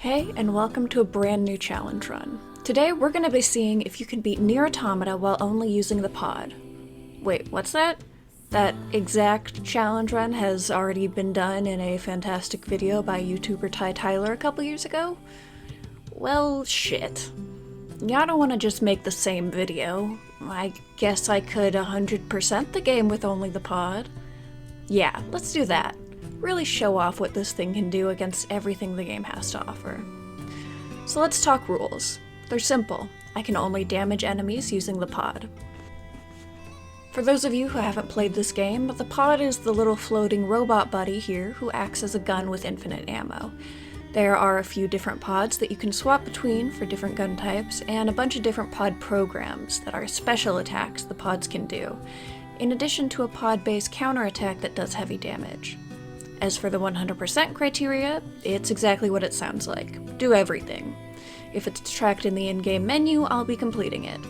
Hey, and welcome to a brand new challenge run. Today we're going to be seeing if you can beat Nier Automata while only using the pod. Wait, what's that? That exact challenge run has already been done in a fantastic video by YouTuber Ty Tyler a couple years ago? Well, shit. Yeah, I don't want to just make the same video. I guess I could 100% the game with only the pod. Yeah, let's do that. Really show off what this thing can do against everything the game has to offer. So let's talk rules. They're simple. I can only damage enemies using the pod. For those of you who haven't played this game, the pod is the little floating robot buddy here who acts as a gun with infinite ammo. There are a few different pods that you can swap between for different gun types, and a bunch of different pod programs that are special attacks the pods can do, in addition to a pod-based counterattack that does heavy damage. As for the 100% criteria, it's exactly what it sounds like. Do everything. If it's tracked in the in-game menu, I'll be completing it.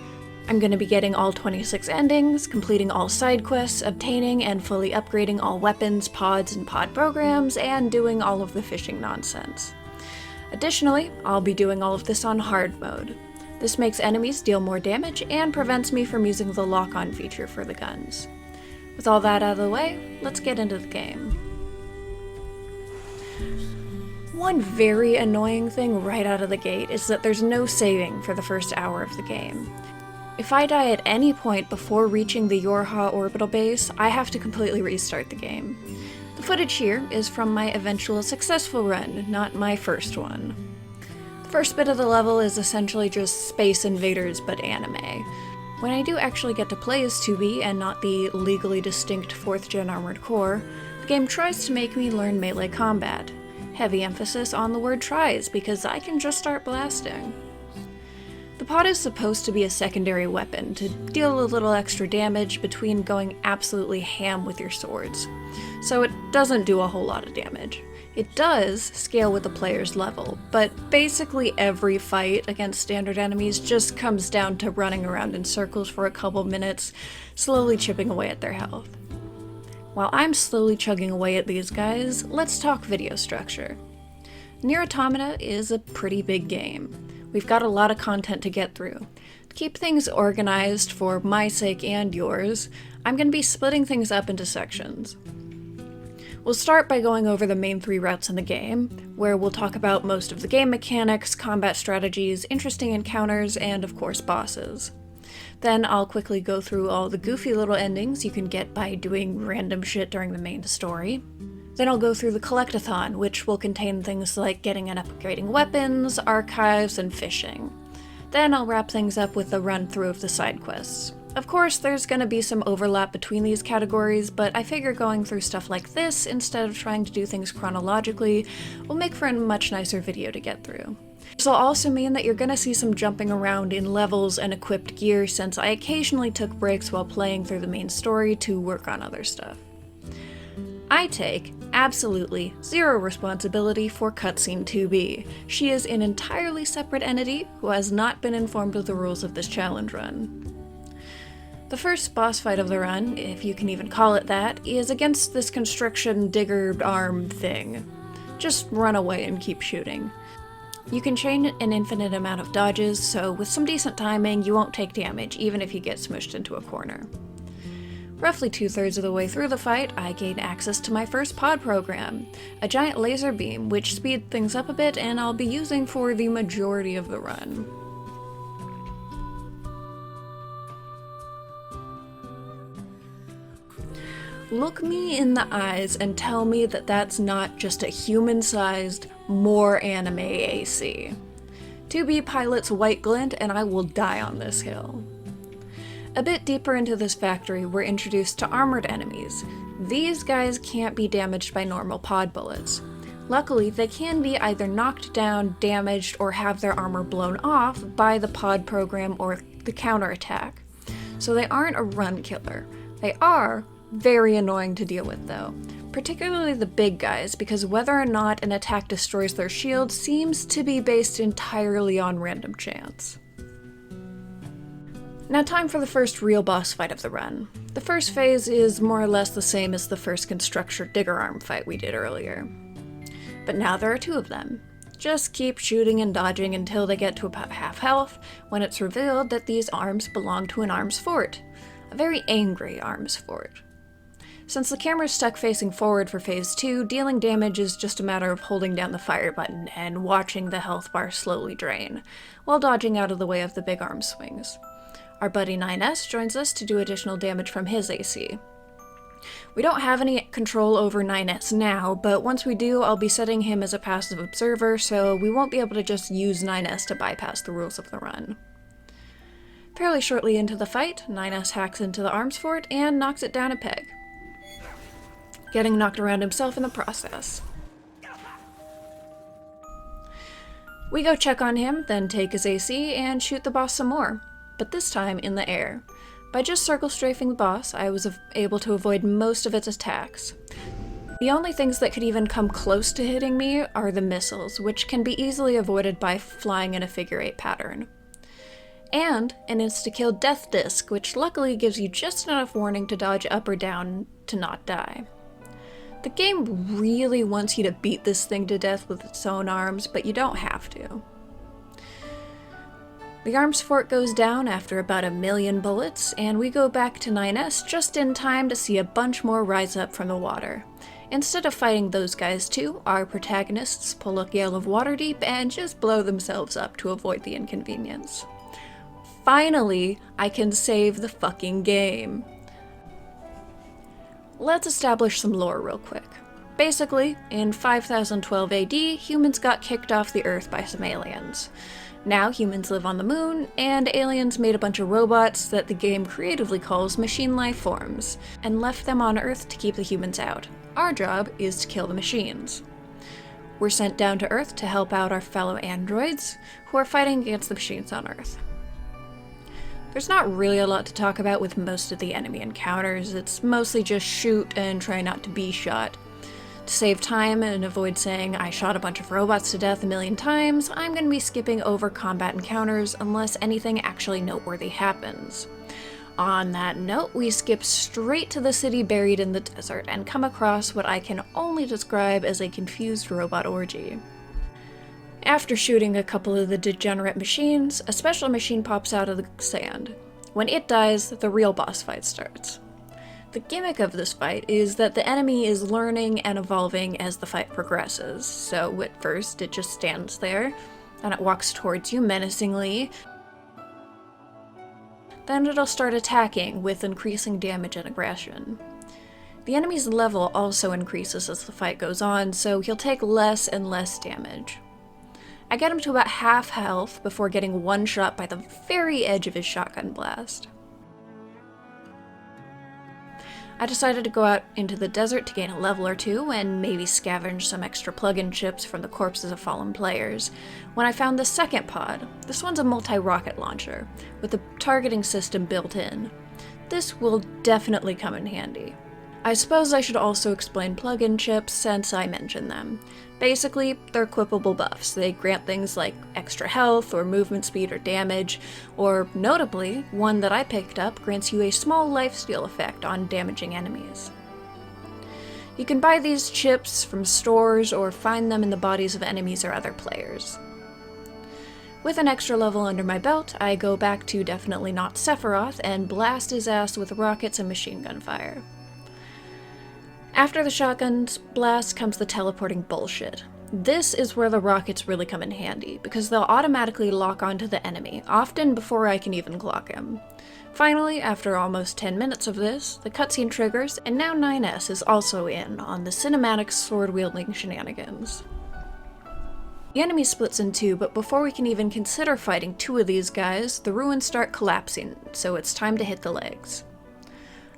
I'm going to be getting all 26 endings, completing all side quests, obtaining and fully upgrading all weapons, pods, and pod programs, and doing all of the fishing nonsense. Additionally, I'll be doing all of this on hard mode. This makes enemies deal more damage and prevents me from using the lock-on feature for the guns. With all that out of the way, let's get into the game. One very annoying thing right out of the gate is that there's no saving for the first hour of the game. If I die at any point before reaching the Yorha orbital base, I have to completely restart the game. The footage here is from my eventual successful run, not my first one. The first bit of the level is essentially just Space Invaders but anime. When I do actually get to play as 2B and not the legally distinct 4th gen Armored Core, the game tries to make me learn melee combat. Heavy emphasis on the word tries, because I can just start blasting. The pod is supposed to be a secondary weapon to deal a little extra damage between going absolutely ham with your swords, so it doesn't do a whole lot of damage. It does scale with the player's level, but basically every fight against standard enemies just comes down to running around in circles for a couple minutes, slowly chipping away at their health. While I'm slowly chugging away at these guys, let's talk video structure. Nier Automata is a pretty big game. We've got a lot of content to get through. To keep things organized for my sake and yours, I'm going to be splitting things up into sections. We'll start by going over the main 3 routes in the game, where we'll talk about most of the game mechanics, combat strategies, interesting encounters, and of course bosses. Then I'll quickly go through all the goofy little endings you can get by doing random shit during the main story. Then I'll go through the collectathon, which will contain things like getting and upgrading weapons, archives, and fishing. Then I'll wrap things up with a run-through of the side quests. Of course, there's going to be some overlap between these categories, but I figure going through stuff like this, instead of trying to do things chronologically, will make for a much nicer video to get through. This will also mean that you're going to see some jumping around in levels and equipped gear, since I occasionally took breaks while playing through the main story to work on other stuff. I take absolutely zero responsibility for Cutscene 2B. She is an entirely separate entity who has not been informed of the rules of this challenge run. The first boss fight of the run, if you can even call it that, is against this constriction digger arm thing. Just run away and keep shooting. You can chain an infinite amount of dodges, so with some decent timing, you won't take damage, even if you get smushed into a corner. Roughly 2/3 of the way through the fight, I gain access to my first pod program, a giant laser beam, which speeds things up a bit and I'll be using for the majority of the run. Look me in the eyes and tell me that that's not just a human-sized, more anime AC. 2B pilots white glint and I will die on this hill. A bit deeper into this factory, we're introduced to armored enemies. These guys can't be damaged by normal pod bullets. Luckily, they can be either knocked down, damaged, or have their armor blown off by the pod program or the counterattack. So they aren't a run killer. They are very annoying to deal with though, particularly the big guys, because whether or not an attack destroys their shield seems to be based entirely on random chance. Now time for the first real boss fight of the run. The first phase is more or less the same as the first Constructor Digger Arm fight we did earlier. But now there are 2 of them. Just keep shooting and dodging until they get to about half health, when it's revealed that these arms belong to an arms fort. A very angry arms fort. Since the camera's stuck facing forward for phase 2, dealing damage is just a matter of holding down the fire button and watching the health bar slowly drain, while dodging out of the way of the big arm swings. Our buddy 9S joins us to do additional damage from his AC. We don't have any control over 9S now, but once we do, I'll be setting him as a passive observer, so we won't be able to just use 9S to bypass the rules of the run. Fairly shortly into the fight, 9S hacks into the arms fort and knocks it down a peg, getting knocked around himself in the process. We go check on him, then take his AC and shoot the boss some more, but this time in the air. By just circle strafing the boss, I was able to avoid most of its attacks. The only things that could even come close to hitting me are the missiles, which can be easily avoided by flying in a figure 8 pattern. And an insta-kill death disc, which luckily gives you just enough warning to dodge up or down to not die. The game really wants you to beat this thing to death with its own arms, but you don't have to. The arms fort goes down after about 1,000,000 bullets, and we go back to 9S just in time to see a bunch more rise up from the water. Instead of fighting those guys too, our protagonists pull a gale of Waterdeep and just blow themselves up to avoid the inconvenience. Finally, I can save the fucking game. Let's establish some lore real quick. Basically, in 5012 AD, humans got kicked off the Earth by some aliens. Now humans live on the moon, and aliens made a bunch of robots that the game creatively calls machine life forms, and left them on Earth to keep the humans out. Our job is to kill the machines. We're sent down to Earth to help out our fellow androids, who are fighting against the machines on Earth. There's not really a lot to talk about with most of the enemy encounters. It's mostly just shoot and try not to be shot. To save time and avoid saying I shot a bunch of robots to death 1,000,000 times, I'm going to be skipping over combat encounters unless anything actually noteworthy happens. On that note, we skip straight to the city buried in the desert and come across what I can only describe as a confused robot orgy. After shooting a couple of the degenerate machines, a special machine pops out of the sand. When it dies, the real boss fight starts. The gimmick of this fight is that the enemy is learning and evolving as the fight progresses, so at first it just stands there, and it walks towards you menacingly. Then it'll start attacking with increasing damage and aggression. The enemy's level also increases as the fight goes on, so he'll take less and less damage. I get him to about half health before getting one shot by the very edge of his shotgun blast. I decided to go out into the desert to gain a level or two and maybe scavenge some extra plug-in chips from the corpses of fallen players, when I found the second pod. This one's a multi-rocket launcher, with a targeting system built in. This will definitely come in handy. I suppose I should also explain plug-in chips since I mentioned them. Basically, they're equipable buffs. They grant things like extra health, or movement speed, or damage, or notably, one that I picked up grants you a small lifesteal effect on damaging enemies. You can buy these chips from stores or find them in the bodies of enemies or other players. With an extra level under my belt, I go back to definitely not Sephiroth and blast his ass with rockets and machine gun fire. After the shotgun's blast comes the teleporting bullshit. This is where the rockets really come in handy, because they'll automatically lock onto the enemy, often before I can even clock him. Finally, after almost 10 minutes of this, the cutscene triggers, and now 9S is also in on the cinematic sword-wielding shenanigans. The enemy splits in two, but before we can even consider fighting two of these guys, the ruins start collapsing, so it's time to hit the legs.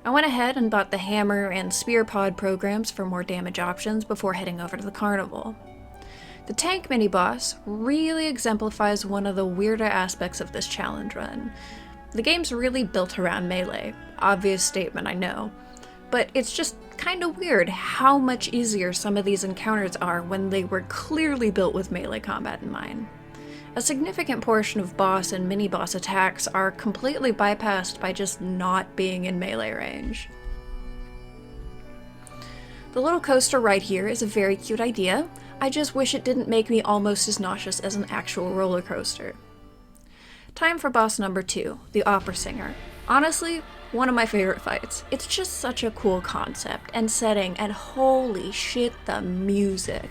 I went ahead and bought the hammer and spear pod programs for more damage options before heading over to the carnival. The tank mini-boss really exemplifies one of the weirder aspects of this challenge run. The game's really built around melee. Obvious statement, I know. But it's just kinda weird how much easier some of these encounters are when they were clearly built with melee combat in mind. A significant portion of boss and mini-boss attacks are completely bypassed by just not being in melee range. The little coaster right here is a very cute idea. I just wish it didn't make me almost as nauseous as an actual roller coaster. Time for boss number 2, the opera singer. Honestly, one of my favorite fights. It's just such a cool concept and setting, and holy shit, the music.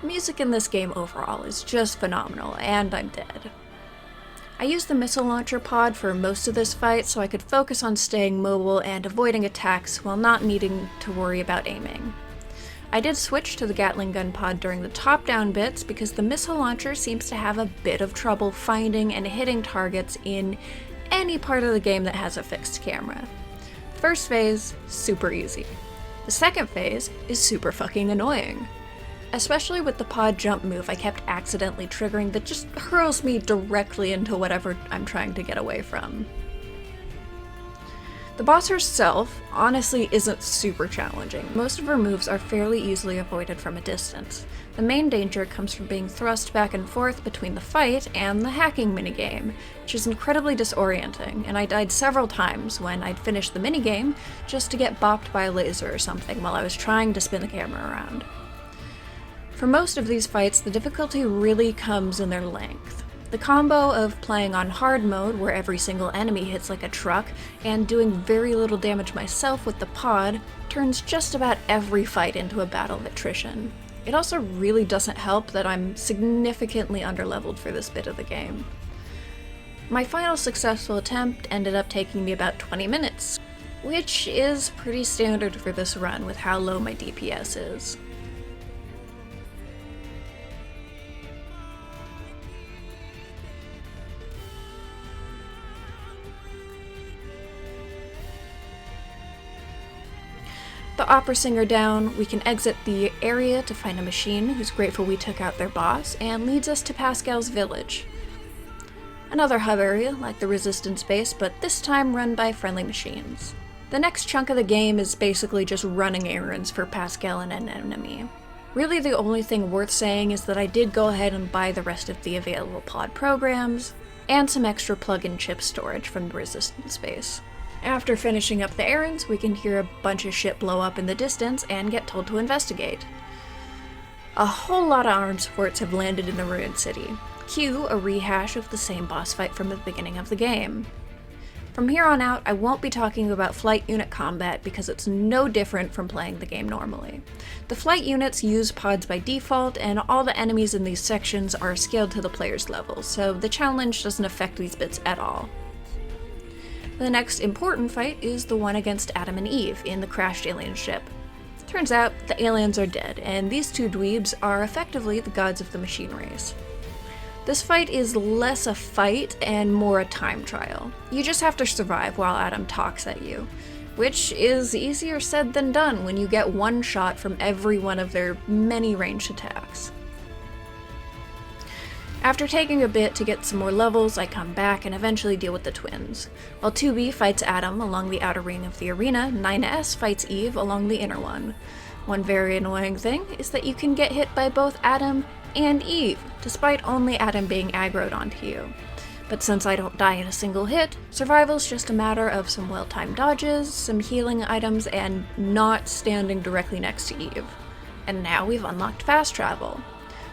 Music in this game overall is just phenomenal, and I'm dead. I used the missile launcher pod for most of this fight so I could focus on staying mobile and avoiding attacks while not needing to worry about aiming. I did switch to the Gatling gun pod during the top-down bits because the missile launcher seems to have a bit of trouble finding and hitting targets in any part of the game that has a fixed camera. First phase, super easy. The second phase is super fucking annoying. Especially with the pod jump move I kept accidentally triggering that just hurls me directly into whatever I'm trying to get away from. The boss herself honestly isn't super challenging. Most of her moves are fairly easily avoided from a distance. The main danger comes from being thrust back and forth between the fight and the hacking minigame, which is incredibly disorienting, and I died several times when I'd finished the minigame just to get bopped by a laser or something while I was trying to spin the camera around. For most of these fights, the difficulty really comes in their length. The combo of playing on hard mode, where every single enemy hits like a truck, and doing very little damage myself with the pod, turns just about every fight into a battle of attrition. It also really doesn't help that I'm significantly underleveled for this bit of the game. My final successful attempt ended up taking me about 20 minutes, which is pretty standard for this run with how low my DPS is. The opera singer down, we can exit the area to find a machine who's grateful we took out their boss and leads us to Pascal's village. Another hub area like the resistance base, but this time run by friendly machines. The next chunk of the game is basically just running errands for Pascal and an enemy. Really the only thing worth saying is that I did go ahead and buy the rest of the available pod programs and some extra plug-in chip storage from the resistance base. After finishing up the errands, we can hear a bunch of shit blow up in the distance and get told to investigate. A whole lot of arms forts have landed in the ruined city. Cue a rehash of the same boss fight from the beginning of the game. From here on out, I won't be talking about flight unit combat because it's no different from playing the game normally. The flight units use pods by default, and all the enemies in these sections are scaled to the player's level, so the challenge doesn't affect these bits at all. The next important fight is the one against Adam and Eve in the crashed alien ship. Turns out the aliens are dead, and these two dweebs are effectively the gods of the machine race. This fight is less a fight and more a time trial. You just have to survive while Adam talks at you, which is easier said than done when you get one shot from every one of their many ranged attacks. After taking a bit to get some more levels, I come back and eventually deal with the twins. While 2B fights Adam along the outer ring of the arena, 9S fights Eve along the inner one. One very annoying thing is that you can get hit by both Adam and Eve, despite only Adam being aggroed onto you. But since I don't die in a single hit, survival's just a matter of some well-timed dodges, some healing items, and not standing directly next to Eve. And now we've unlocked fast travel.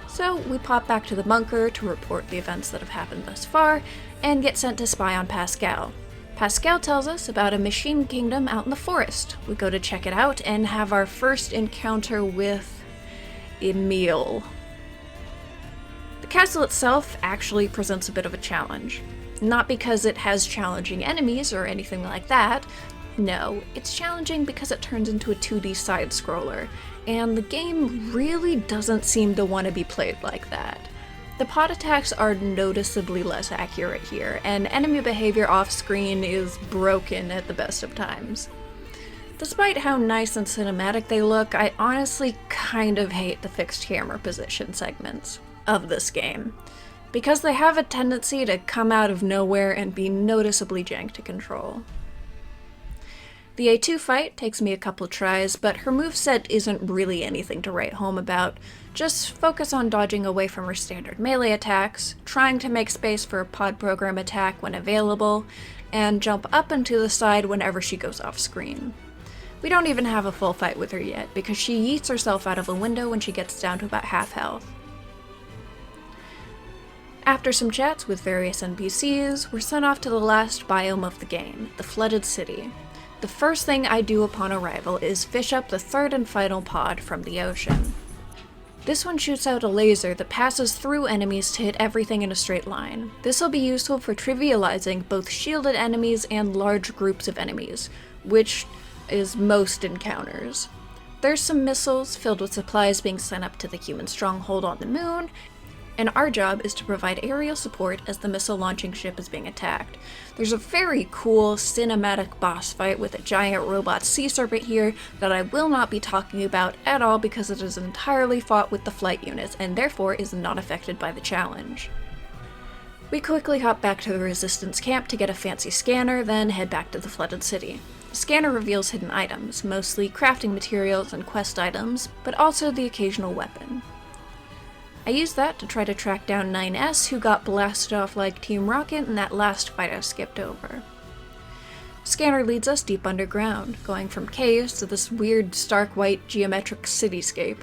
So we pop back to the bunker to report the events that have happened thus far, and get sent to spy on Pascal. Pascal tells us about a machine kingdom out in the forest. We go to check it out and have our first encounter with Emile. The castle itself actually presents a bit of a challenge. Not because it has challenging enemies or anything like that. No, it's challenging because it turns into a 2D side-scroller, and the game really doesn't seem to want to be played like that. The pod attacks are noticeably less accurate here, and enemy behavior off-screen is broken at the best of times. Despite how nice and cinematic they look, I honestly kind of hate the fixed camera position segments of this game, because they have a tendency to come out of nowhere and be noticeably jank to control. The A2 fight takes me a couple tries, but her moveset isn't really anything to write home about. Just focus on dodging away from her standard melee attacks, trying to make space for a pod program attack when available, and jump up and to the side whenever she goes off screen. We don't even have a full fight with her yet, because she yeets herself out of a window when she gets down to about half health. After some chats with various NPCs, we're sent off to the last biome of the game, the Flooded City. The first thing I do upon arrival is fish up the third and final pod from the ocean. This one shoots out a laser that passes through enemies to hit everything in a straight line. This will be useful for trivializing both shielded enemies and large groups of enemies, which is most encounters. There's some missiles filled with supplies being sent up to the human stronghold on the moon, and our job is to provide aerial support as the missile launching ship is being attacked. There's a very cool cinematic boss fight with a giant robot sea serpent here that I will not be talking about at all because it is entirely fought with the flight units and therefore is not affected by the challenge. We quickly hop back to the Resistance camp to get a fancy scanner, then head back to the Flooded City. The scanner reveals hidden items, mostly crafting materials and quest items, but also the occasional weapon. I used that to try to track down 9S, who got blasted off like Team Rocket in that last fight I skipped over. Scanner leads us deep underground, going from caves to this weird stark white geometric cityscape.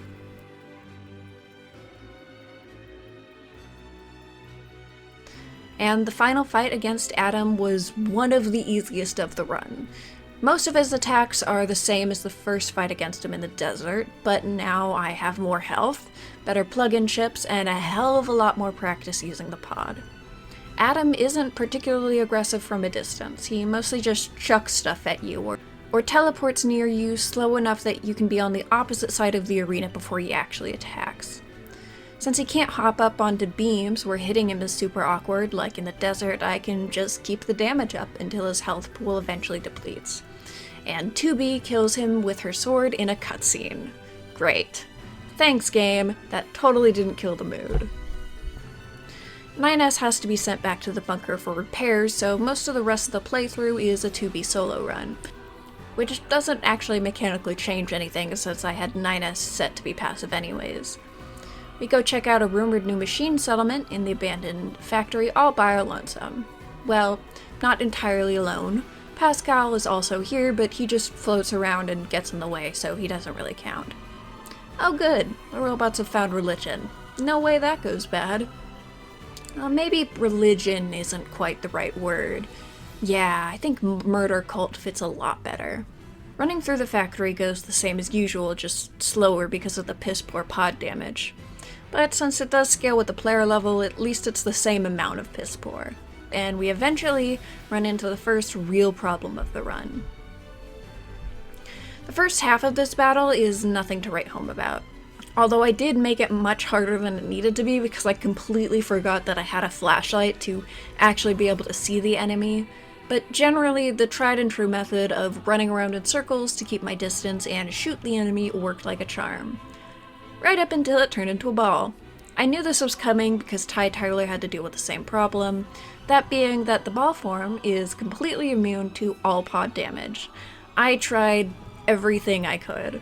And the final fight against Adam was one of the easiest of the run. Most of his attacks are the same as the first fight against him in the desert, but now I have more health, better plug-in chips, and a hell of a lot more practice using the pod. Adam isn't particularly aggressive from a distance. He mostly just chucks stuff at you, or teleports near you slow enough that you can be on the opposite side of the arena before he actually attacks. Since he can't hop up onto beams where hitting him is super awkward, like in the desert, I can just keep the damage up until his health pool eventually depletes. And 2B kills him with her sword in a cutscene. Great. Thanks, game. That totally didn't kill the mood. 9S has to be sent back to the bunker for repairs, so most of the rest of the playthrough is a 2B solo run, which doesn't actually mechanically change anything since I had 9S set to be passive anyways. We go check out a rumored new machine settlement in the abandoned factory all by our lonesome. Well, not entirely alone. Pascal is also here, but he just floats around and gets in the way, so he doesn't really count. Oh good, the robots have found religion. No way that goes bad. Maybe religion isn't quite the right word. Yeah, I think murder cult fits a lot better. Running through the factory goes the same as usual, just slower because of the piss-poor pod damage. But since it does scale with the player level, at least it's the same amount of piss-poor. And we eventually run into the first real problem of the run. The first half of this battle is nothing to write home about. Although I did make it much harder than it needed to be because I completely forgot that I had a flashlight to actually be able to see the enemy. But generally, the tried and true method of running around in circles to keep my distance and shoot the enemy worked like a charm. Right up until it turned into a ball. I knew this was coming because Ty Tyler had to deal with the same problem, that being that the ball form is completely immune to all pod damage. I tried everything I could.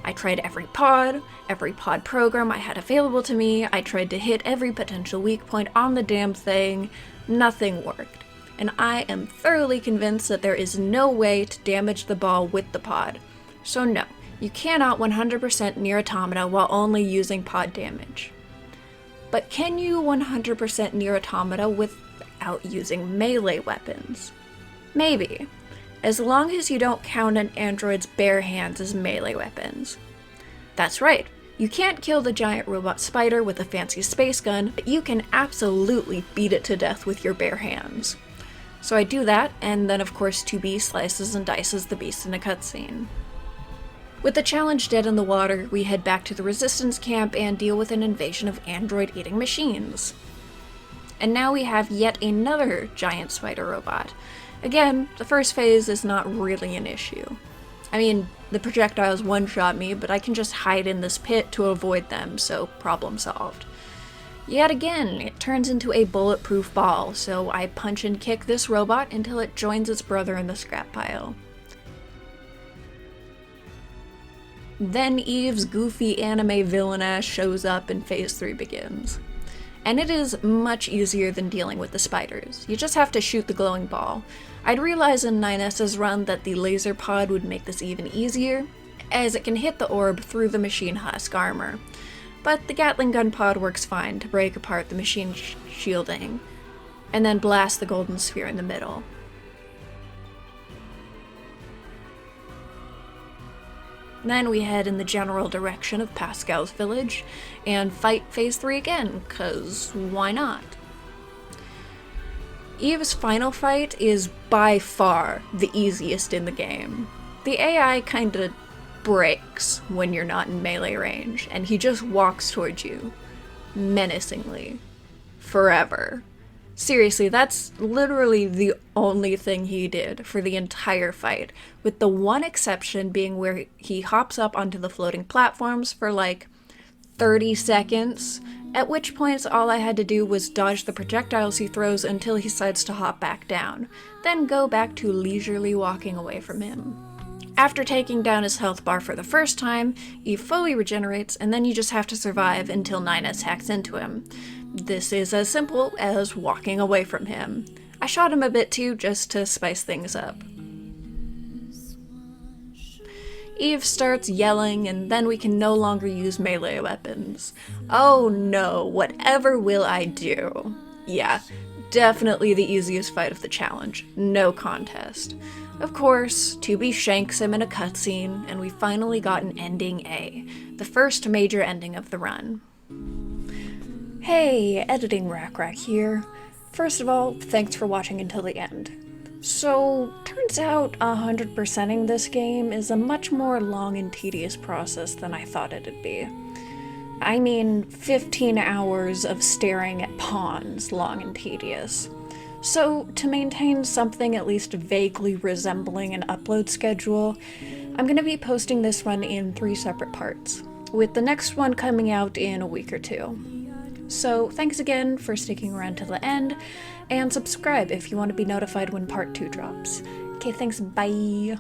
I tried every pod program I had available to me, I tried to hit every potential weak point on the damn thing, nothing worked. And I am thoroughly convinced that there is no way to damage the ball with the pod. So no, you cannot 100% Nier Automata while only using pod damage. But can you 100% Nier Automata without using melee weapons? Maybe, as long as you don't count an android's bare hands as melee weapons. That's right, you can't kill the giant robot spider with a fancy space gun, but you can absolutely beat it to death with your bare hands. So I do that, and then of course 2B slices and dices the beast in a cutscene. With the challenge dead in the water, we head back to the Resistance camp and deal with an invasion of android-eating machines. And now we have yet another giant spider robot. Again, the first phase is not really an issue. I mean, the projectiles one-shot me, but I can just hide in this pit to avoid them, so problem solved. Yet again, it turns into a bulletproof ball, so I punch and kick this robot until it joins its brother in the scrap pile. Then Eve's goofy anime villain ass shows up and phase 3 begins. and it is much easier than dealing with the spiders. You just have to shoot the glowing ball. I'd realized in 9S's run that the laser pod would make this even easier, as it can hit the orb through the machine husk armor. But the Gatling gun pod works fine to break apart the machine shielding, and then blast the golden sphere in the middle. Then we head in the general direction of Pascal's village and fight phase 3 again, cause why not? Eve's final fight is by far the easiest in the game. The AI kinda breaks when you're not in melee range, and he just walks towards you, menacingly, forever. Seriously, that's literally the only thing he did for the entire fight, with the one exception being where he hops up onto the floating platforms for like 30 seconds, at which points all I had to do was dodge the projectiles he throws until he decides to hop back down, then go back to leisurely walking away from him. After taking down his health bar for the first time, Eve fully regenerates, and then you just have to survive until 9S hacks into him. This is as simple as walking away from him. I shot him a bit too, just to spice things up. Eve starts yelling, and then we can no longer use melee weapons. Oh no, whatever will I do? Yeah, definitely the easiest fight of the challenge, no contest. Of course, 2B shanks him in a cutscene, and we finally got an ending A, the first major ending of the run. Hey, Editing Rack here. First of all, thanks for watching until the end. So, turns out 100%ing this game is a much more long and tedious process than I thought it'd be. I mean, 15 hours of staring at pawns long and tedious. So, to maintain something at least vaguely resembling an upload schedule, I'm going to be posting this run in 3 separate parts, with the next one coming out in a week or 2. So, thanks again for sticking around till the end, and subscribe if you want to be notified when part 2 drops. Okay, thanks, bye!